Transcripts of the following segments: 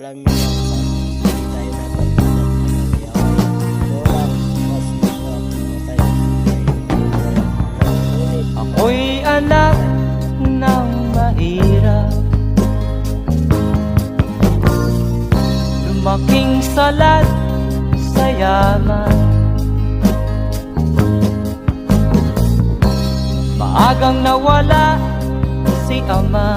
Alam niyo ba kung saan hindi tayo dapat mag-away-away? Mas masarap mamatay ngunit Ako'y anak ng mahirap, lumaking salat sa yaman. Maagang nawala si ama.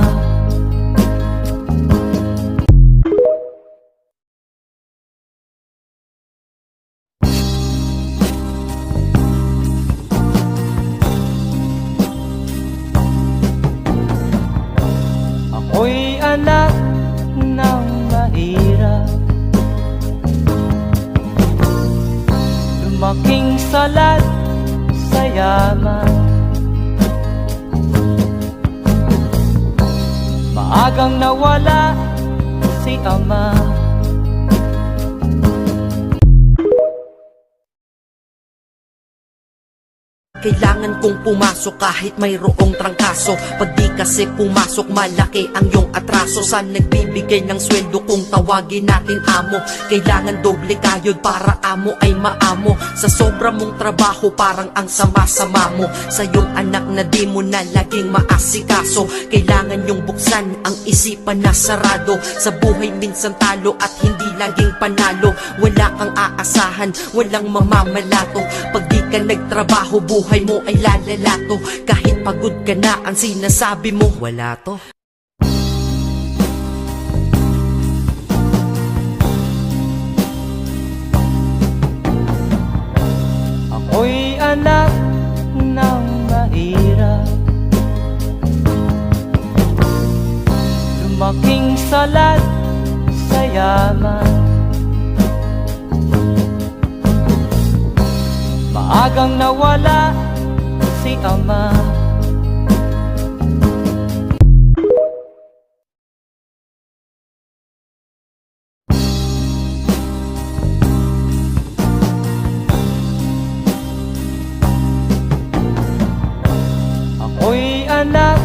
Ako'y anak ng mahirap, lumaking salat sa yaman. Maagang nawala si ama. Kailangan kong pumasok kahit mayroong trangkaso. Pag di kasi pumasok, malaki ang iyong atraso. Saan nagbibigay ng sweldo kung tawagin natin amo? Kailangan doble kayod para amo ay maamo. Sa sobra mong trabaho, parang ang sama-sama mo. Sa iyong anak na di mo na laging maasikaso. Kailangan yung buksan ang isipan na sarado. Sa buhay minsan talo at hindi laging panalo. Wala kang aasahan, walang mamamalato. Pag di ka nagtrabaho, buhay mo ay lalalato. Kahit pagod ka na, ang sinasabi mo, wala to. Ako'y anak ng mahirap, lumaking salat sa yaman. Maagang nawala si ama. Ako'y anak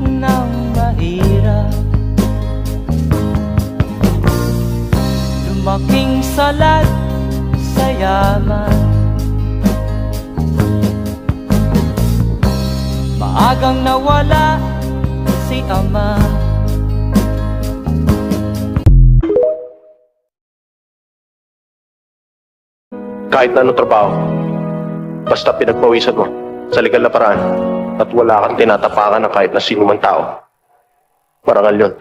ng mahirap, lumaking salat sa yaman. Maagang nawala si ama. Kahit na anong trabaho, basta pinagpawisan mo sa legal na paraan at wala kang tinatapakan ng kahit na sino man tao, marangal yun.